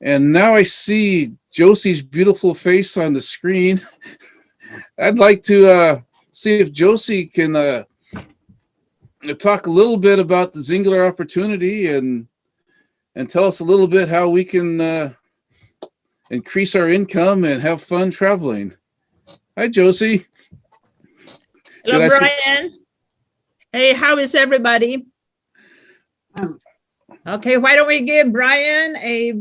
And now I see Josie's beautiful face on the screen. I'd like to see if Josie can talk a little bit about the Singular opportunity and tell us a little bit how we can increase our income and have fun traveling. Hi, Josie. Hello, Brian. Hey, how is everybody? Okay, why don't we give Brian a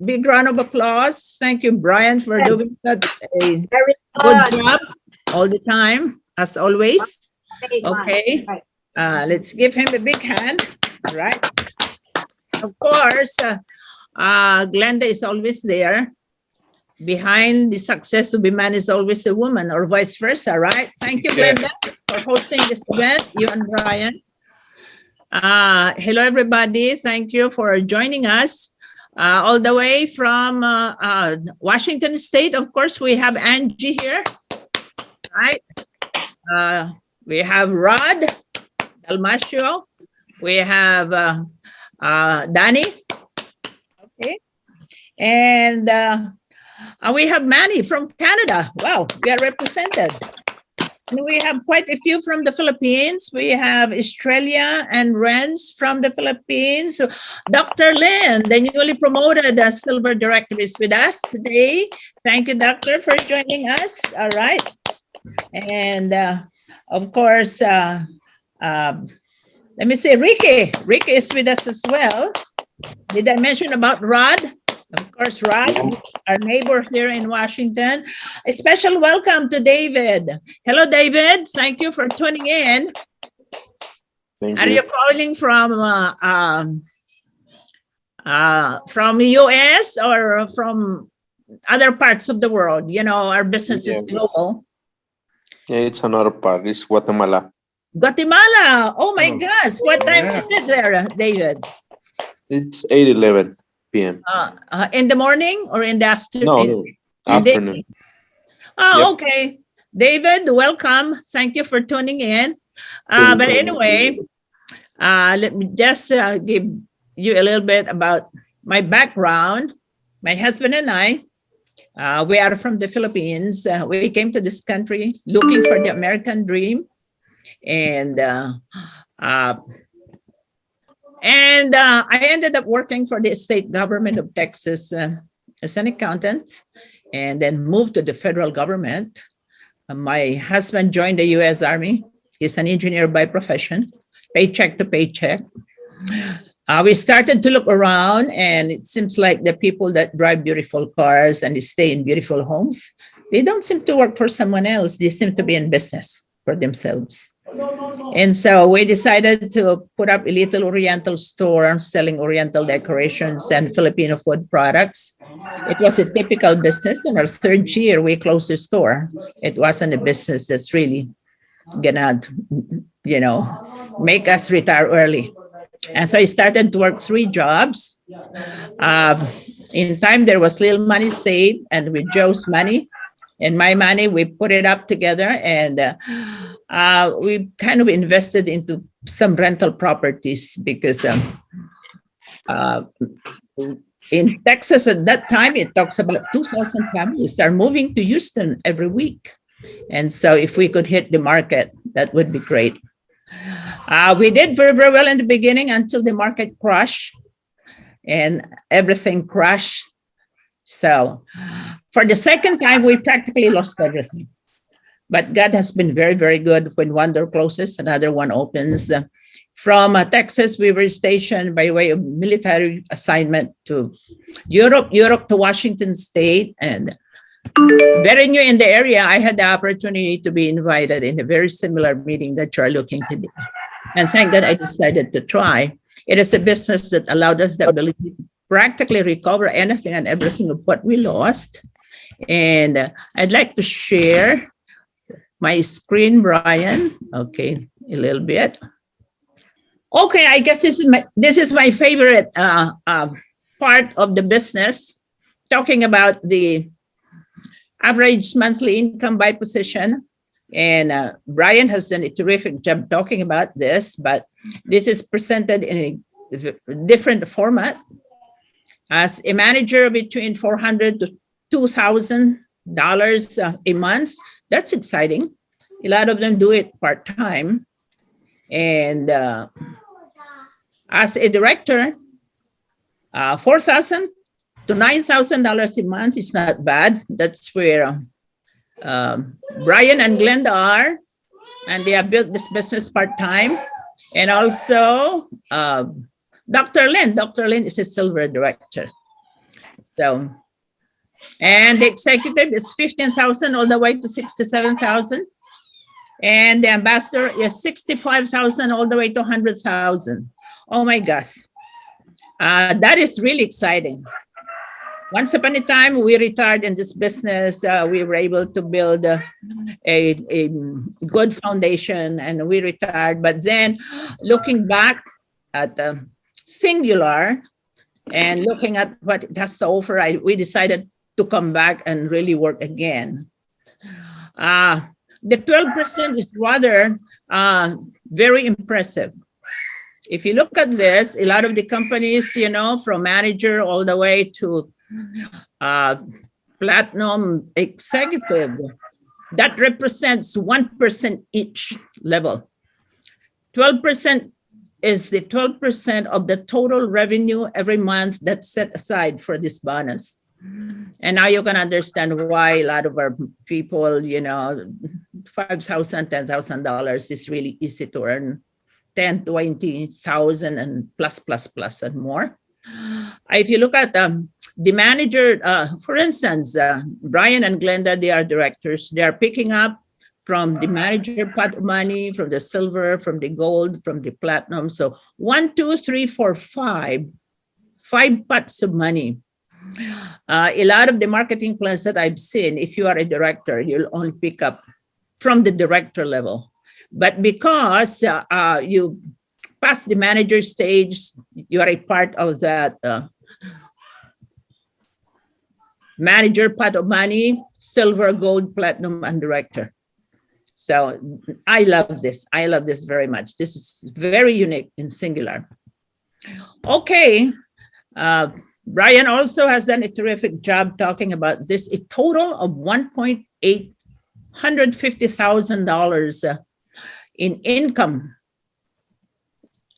big round of applause? Thank you, Brian, for doing such a good job all the time, as always. Okay, let's give him a big hand. All right. Of course, Glenda is always there. Behind the success of a man is always a woman, or vice versa, right? Thank you, Glenda, for hosting this event, you and Brian. Hello, everybody. Thank you for joining us all the way from Washington State. Of course, we have Angie here, right? We have Rod Dalmacio. We have Danny. Okay. And we have Manny from Canada. Wow, we are represented. And we have quite a few from the Philippines. We have Australia and Renz from the Philippines. So Dr. Lynn, the newly promoted Silver Director, is with us today. Thank you, Doctor, for joining us. All right. And of course, let me say Ricky. Ricky is with us as well. Did I mention about Rod? Of course, Rod, our neighbor here in Washington. A special welcome to David. Hello, David. Thank you for tuning in. Are you calling from US or from other parts of the world? You know, our business is global. Yeah, it's another part. It's Guatemala. Guatemala. Oh my gosh. What time is it there, David? It's 8:11 p.m. In the morning or in the afternoon? No, afternoon. Okay. David, welcome. Thank you for tuning in. But anyway, let me just give you a little bit about my background. My husband and I, we are from the Philippines. We came to this country looking for the American dream. And I ended up working for the state government of Texas as an accountant, and then moved to the federal government. My husband joined the U.S. Army. He's an engineer by profession, paycheck to paycheck. We started to look around, and it seems like the people that drive beautiful cars and they stay in beautiful homes, they don't seem to work for someone else. They seem to be in business for themselves. And so we decided to put up a little Oriental store selling Oriental decorations and Filipino food products. It was a typical business. In our third year, we closed the store. It wasn't a business that's really gonna, make us retire early. And so I started to work 3 jobs. In time, there was little money saved, and with Joe's money and my money, we put it up together, and we kind of invested into some rental properties because in Texas at that time, it talks about 2,000 families are moving to Houston every week. And so if we could hit the market, that would be great. We did very, very well in the beginning until the market crashed and everything crashed. So for the second time, we practically lost everything. But God has been very, very good. When one door closes, another one opens. From Texas, we were stationed by way of military assignment to Europe to Washington State. And very new in the area, I had the opportunity to be invited in a very similar meeting that you're looking to do. And thank God I decided to try. It is a business that allowed us the ability to practically recover anything and everything of what we lost. And I'd like to share my screen, Brian. Okay, a little bit. Okay, I guess this is my favorite part of the business, talking about the average monthly income by position. And Brian has done a terrific job talking about this, but this is presented in a different format. As a manager, between $400 to $2,000 a month. That's exciting. A lot of them do it part-time. And as a director, $4,000 to $9,000 a month is not bad. That's where Brian and Glenda are, and they have built this business part-time. And also Dr. Lynn. Dr. Lynn is a silver director. So, and the executive is 15,000 all the way to 67,000. And the ambassador is 65,000 all the way to 100,000. Oh my gosh. That is really exciting. Once upon a time, we retired in this business. We were able to build a good foundation, and we retired. But then looking back at Singular and looking at what it has to offer, we decided to come back and really work again. The 12% is rather very impressive. If you look at this, a lot of the companies, you know, from manager all the way to platinum executive, that represents 1% each level. 12% is the 12% of the total revenue every month that's set aside for this bonus. And now you can understand why a lot of our people, you know, $5,000, $10,000 is really easy to earn. 10, 20,000 and plus and more. If you look at the manager, for instance, Brian and Glenda, they are directors. They are picking up from the manager pot of money, from the silver, from the gold, from the platinum. So 1, 2, 3, 4, 5 pots of money. A lot of the marketing plans that I've seen, if you are a director, you'll only pick up from the director level. But because you pass the manager stage, you are a part of that manager pot of money, silver, gold, platinum, and director. So I love this. I love this very much. This is very unique in Singular. Okay. Brian also has done a terrific job talking about this. A total of $150,000 in income,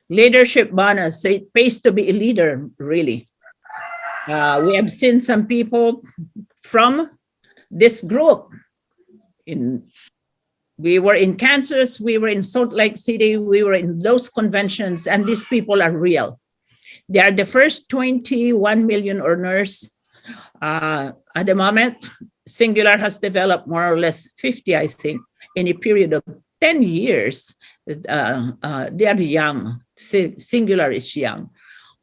leadership bonus. So it pays to be a leader, really. We have seen some people from this group. We were in Kansas, we were in Salt Lake City, we were in those conventions, and these people are real. They are the first 21 million earners. At the moment, Singular has developed more or less 50, I think, in a period of 10 years. They are young. Singular is young.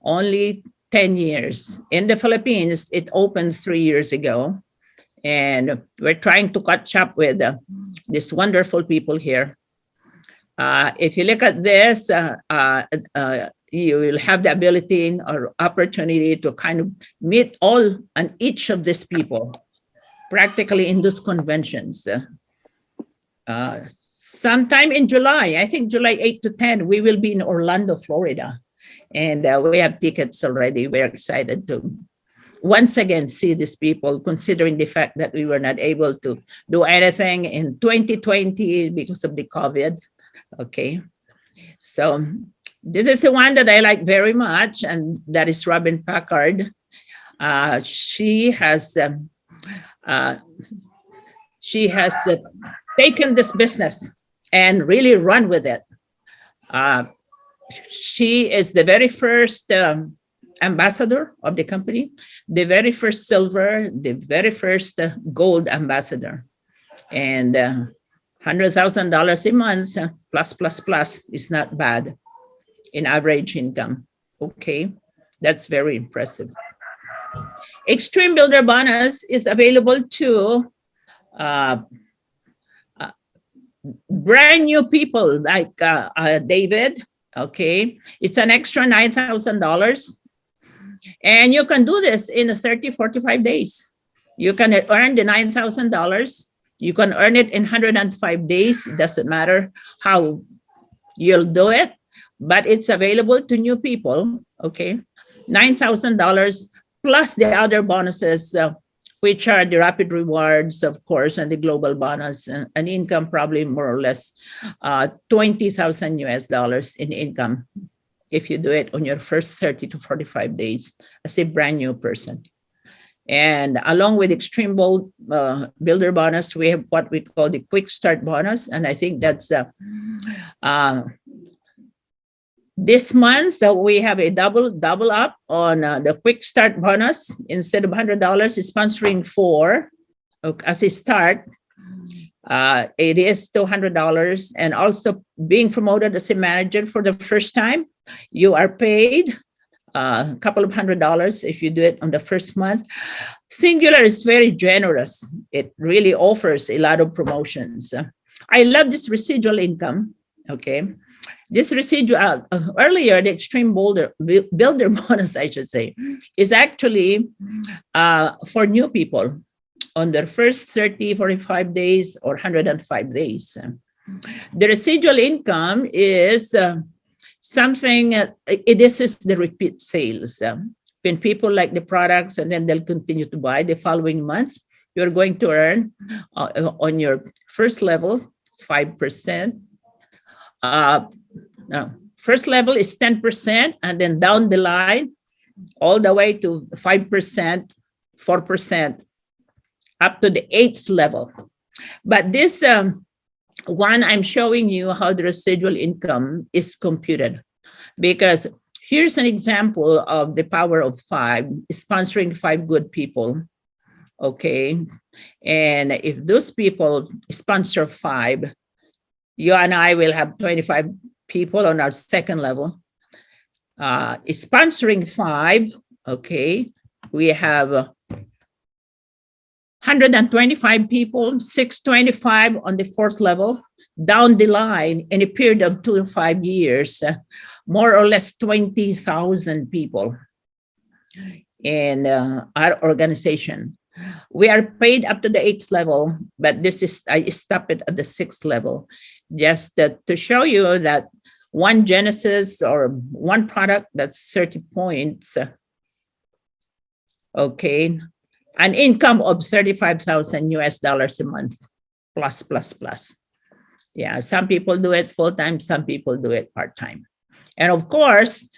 Only 10 years. In the Philippines, it opened 3 years ago. And we're trying to catch up with these wonderful people here. If you look at this, you will have the ability or opportunity to kind of meet all and each of these people practically in those conventions. Sometime in July, I think July 8 to 10, we will be in Orlando, Florida. And we have tickets already. We're excited to once again see these people, considering the fact that we were not able to do anything in 2020 because of the COVID. Okay. So this is the one that I like very much, and that is Robin Packard. She has taken this business and really run with it. She is the very first ambassador of the company, the very first silver, the very first gold ambassador. And $100,000 a month plus is not bad in average income. Okay, that's very impressive. Extreme Builder Bonus is available to brand new people like David. Okay, it's an extra $9,000. And you can do this in 30, 45 days. You can earn the $9,000. You can earn it in 105 days. It doesn't matter how you'll do it, but it's available to new people. Okay, $9,000 plus the other bonuses, which are the rapid rewards, of course, and the global bonus, an income probably more or less 20,000 US dollars in income if you do it on your first 30 to 45 days as a brand new person. And along with Extreme Bold Builder bonus, we have what we call the Quick Start bonus. And I think that's this month we have a double up on the Quick Start bonus. Instead of $100, is sponsoring 4 as a start. It is $200, and also being promoted as a manager for the first time, you are paid a couple of $100 if you do it on the first month. Singular is very generous. It really offers a lot of promotions. I love this residual income. Okay, this residual earlier, the Extreme Builder bonus, I should say, is actually for new people on their first 30, 45 days or 105 days. The residual income is something, this is the repeat sales. When people like the products and then they'll continue to buy the following month, you're going to earn on your first level, 5%. No, first level is 10%, and then down the line, all the way to 5%, 4%, up to the 8th level. But this one, I'm showing you how the residual income is computed, because here's an example of the power of 5, sponsoring 5 good people. Okay. And if those people sponsor 5, you and I will have 25 people on our second level. Sponsoring 5, okay, we have 125 people, 625 on the 4th level. Down the line, in a period of 2 to 5 years, more or less 20,000 people in our organization. We are paid up to the 8th level, but this is, I stop it at the 6th level, just to show you that one Genesis or one product, that's 30 points. Okay, an income of 35,000 US dollars a month, plus. Yeah, some people do it full-time, some people do it part-time. And of course,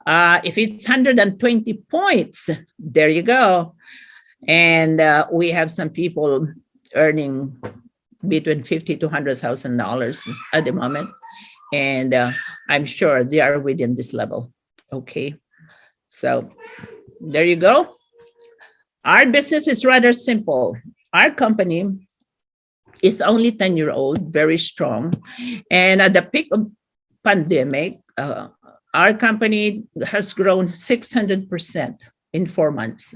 if it's 120 points, there you go. And we have some people earning between $50,000 to $100,000 at the moment. And I'm sure they are within this level. Okay, so there you go. Our business is rather simple. Our company is only 10-year-old, very strong. And at the peak of pandemic, our company has grown 600% in 4 months.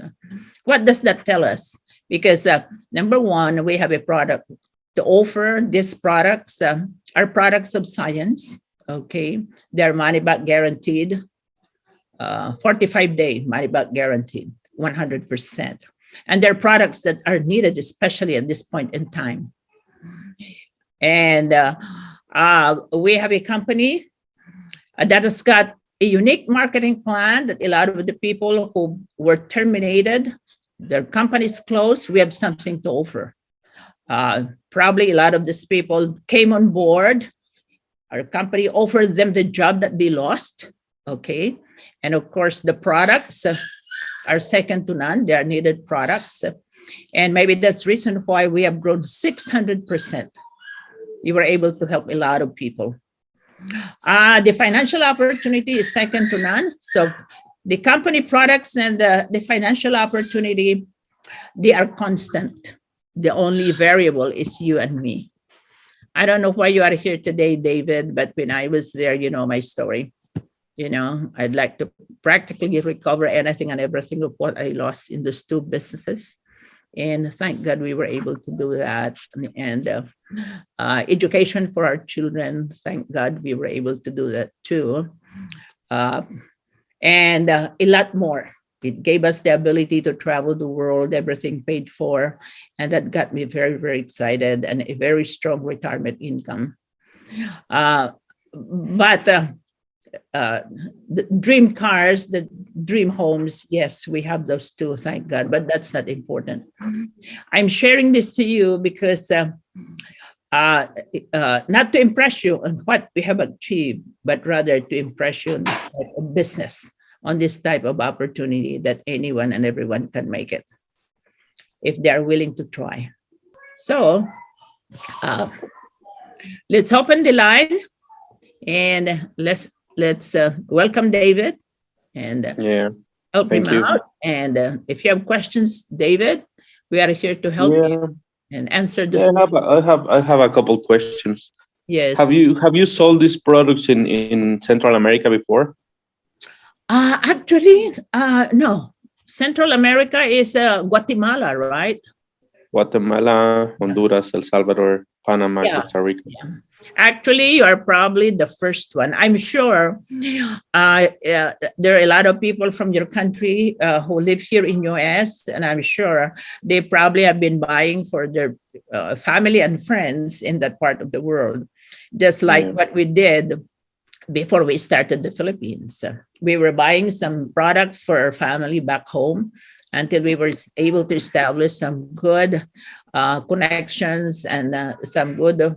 What does that tell us? Because number one, we have a product to offer. These products are products of science. Okay, they're money back guaranteed, 45-day money back guaranteed, 100%. And they're products that are needed, especially at this point in time. And we have a company that has got a unique marketing plan that a lot of the people who were terminated, their companies closed, we have something to offer. Probably a lot of these people came on board. Our company offered them the job that they lost. Okay. And of course, the products are second to none. They are needed products. And maybe that's the reason why we have grown 600%. You were able to help a lot of people. The financial opportunity is second to none. So the company products and the financial opportunity, they are constant. The only variable is you and me. I don't know why you are here today, David, but when I was there, you know my story. You know, I'd like to practically recover anything and everything of what I lost in those 2 businesses. And thank God we were able to do that. And education for our children, thank God we were able to do that too. And a lot more. It gave us the ability to travel the world, everything paid for. And that got me very, very excited, and a very strong retirement income. But the dream cars, the dream homes, yes, we have those too, thank God, but that's not important. I'm sharing this to you because not to impress you on what we have achieved, but rather to impress you on this type of business, on this type of opportunity that anyone and everyone can make it if they are willing to try. So let's open the line and let's welcome David and Yeah. help him Thank you. out. And if you have questions, David, we are here to help you and answer Yeah, those. I have a couple questions. Yes. Have you sold these products in Central America before? Actually, no. Central America is Guatemala, right? Guatemala, Honduras, El Salvador, Panama, Yeah. Costa Rica. Yeah. Actually, you are probably the first one. I'm sure there are a lot of people from your country who live here in US, and I'm sure they probably have been buying for their family and friends in that part of the world, just like Yeah. what we did before we started the Philippines. We were buying some products for our family back home until we were able to establish some good connections and some good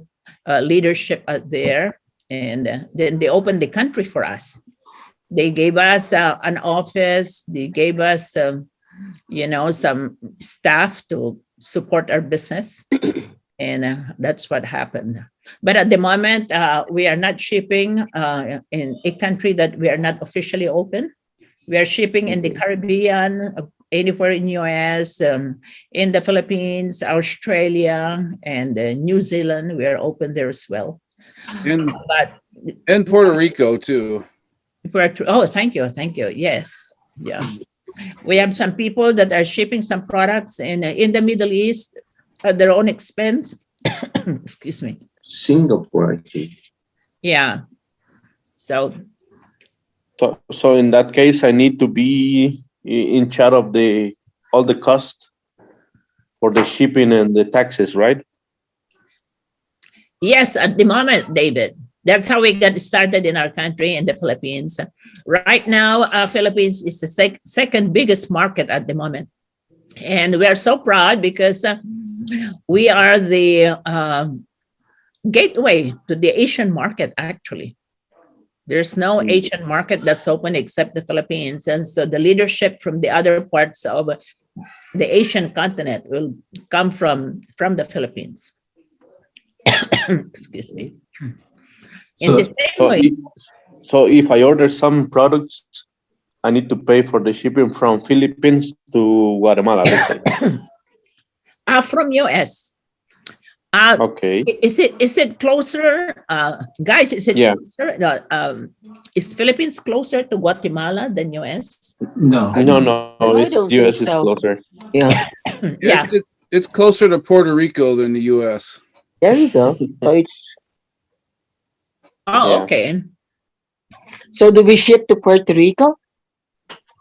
leadership out there. And then they opened the country for us. They gave us an office. They gave us, some staff to support our business. And that's what happened. But at the moment, we are not shipping in a country that we are not officially open. We are shipping in the Caribbean, anywhere in US, in the Philippines, Australia, and New Zealand. We are open there as well. And Puerto Rico too. Oh, thank you. Yes. Yeah. We have some people that are shipping some products in the Middle East at their own expense. Excuse me. Singapore, actually. Yeah. So in that case, I need to be in charge of all the cost for the shipping and the taxes, right? yes, at the moment, David, that's how we got started in our country, in the Philippines. Right now, Philippines is the second biggest market at the moment. And we are so proud because we are the gateway to the Asian market, actually. There's no Asian market that's open except the Philippines. And so the leadership from the other parts of the Asian continent will come from the Philippines. Excuse me. In the same way. So if I order some products, I need to pay for the shipping from Philippines to Guatemala, let's say. From US. Okay. Is it closer, guys? Is it closer? Is Philippines closer to Guatemala than US? No. No. I don't US think is so. closer. Yeah, Yeah. It's closer to Puerto Rico than the US. there you go. Oh, Yeah. okay. So do we ship to Puerto Rico?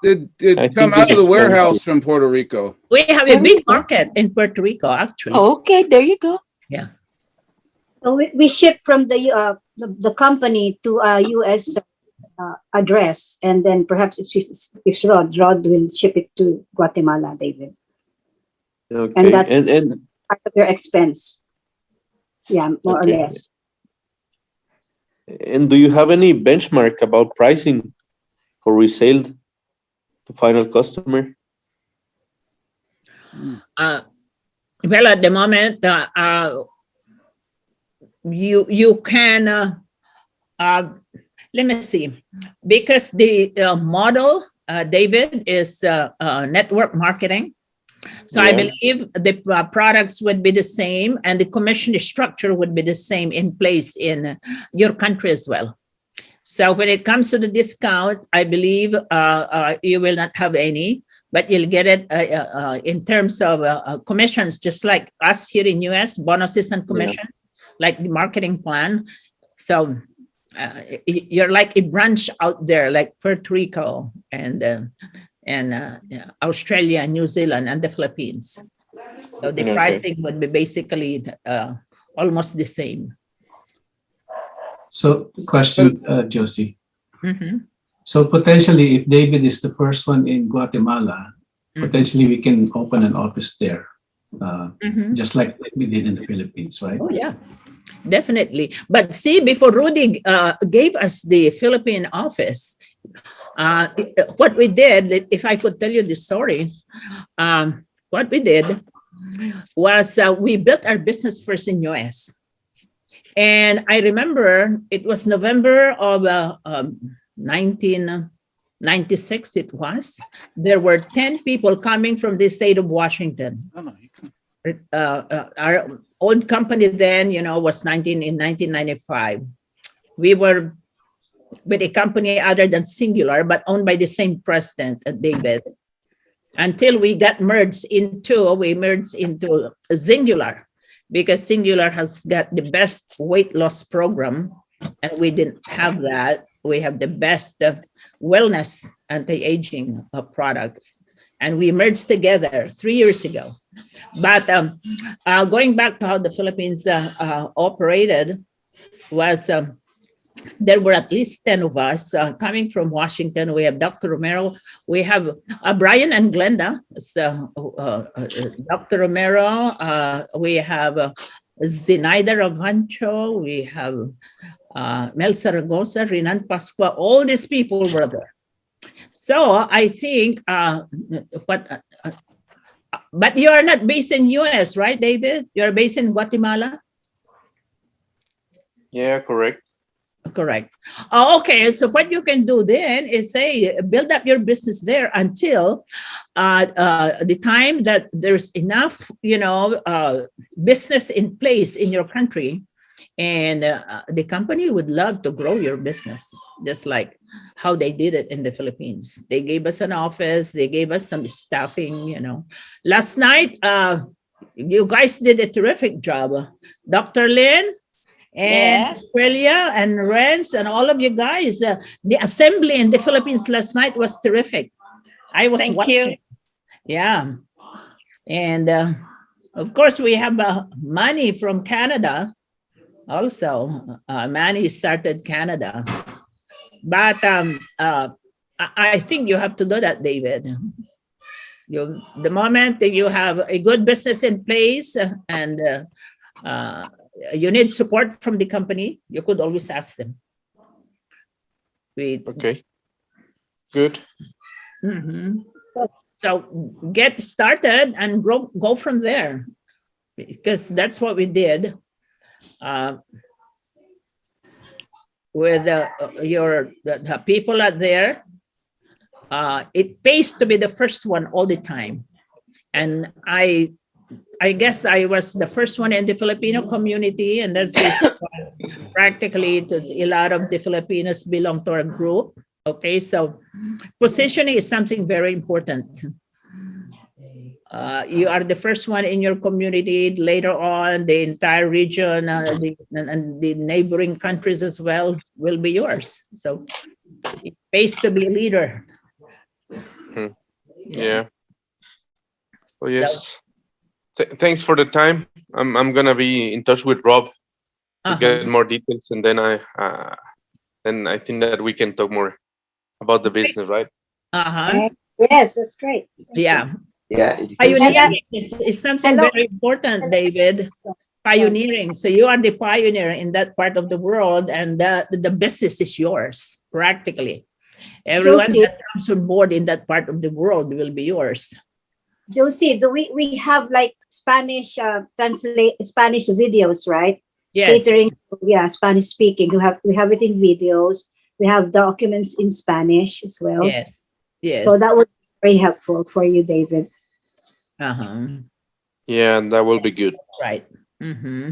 It I come think out of it's the warehouse expensive. from Puerto Rico. We have a big market in Puerto Rico, actually. Oh, okay, there you go. Yeah. So we ship from the company to a U.S. Address, and then perhaps if Rod will ship it to Guatemala, David. Okay. And that's and part of your expense. Yeah, more or Okay. less. And do you have any benchmark about pricing for resale to final customer? Well, at the moment, you can let me see, because the model, David, is network marketing. So I Yeah. believe the products would be the same and the commission structure would be the same in place in your country as well. So when it comes to the discount, I believe you will not have any, but you'll get it in terms of commissions, just like us here in US, bonuses and commissions, like the marketing plan. So you're like a branch out there, like Puerto Rico and Australia, New Zealand, and the Philippines. So the Okay. pricing would be basically almost the same. So question, Josie. Mhm. So potentially, if David is the first one in Guatemala, potentially we can open an office there, Mhm. just like we did in the Philippines, right? Oh, yeah, definitely. But see, before Rudy gave us the Philippine office, what we did, if I could tell you the story, what we did was we built our business first in US. And I remember it was November of 1996 it was. There were 10 people coming from the state of Washington. No, no, you can- Our old company then, was in 1995. We were with a company other than Singular, but owned by the same president, David, until we merged into Singular, because Singular has got the best weight loss program, and we didn't have that. We have the best wellness anti-aging products, and we merged together 3 years ago. But going back to how the Philippines operated was there were at least 10 of us coming from Washington. We have Dr. Romero. We have Brian and Glenda. Dr. Romero. We have Zinaida Ravancho. We have Mel Saragosa, Renan Pascua. All these people were there. So I think but you are not based in US, right, David? You're based in Guatemala? Yeah, correct. Correct. Okay, so what you can do then is say, build up your business there until the time that there's enough, business in place in your country, and the company would love to grow your business, just like how they did it in the Philippines. They gave us an office, they gave us some staffing, Last night, you guys did a terrific job. Dr. Lynn, and Yes. Australia and Renz and all of you guys, the assembly in the Philippines last night was terrific. I was Thank watching. you. Yeah. And of course, we have Manny from Canada also. Manny started Canada. But I think you have to do that, David. The moment that you have a good business in place and you need support from the company, you could always ask them. Okay. Good. Mhm. So get started and go from there, because that's what we did with the people out there. It pays to be the first one all the time, and I guess I was the first one in the Filipino community, and that's practically a lot of the Filipinos belong to our group. Okay, so positioning is something very important. You are the first one in your community. Later on, the entire region and the neighboring countries as well will be yours. So it pays to be a leader. Yeah. Oh, yes. Thanks for the time. I'm gonna be in touch with Rob to get more details, and then I think that we can talk more about the business, right? Yes, that's great. Yeah. Yeah. Pioneering is something very important, David. Pioneering. So you are the pioneer in that part of the world, and the business is yours, practically. Everyone Josie. that comes on board in that part of the world will be yours. Josie, do we have like Spanish Spanish videos, right? Yes. Catering, yeah, Spanish speaking. We have it in videos. We have documents in Spanish as well. Yes. Yes. So that would be very helpful for you, David. Uh-huh. Yeah, that will be good. Right. Mm-hmm.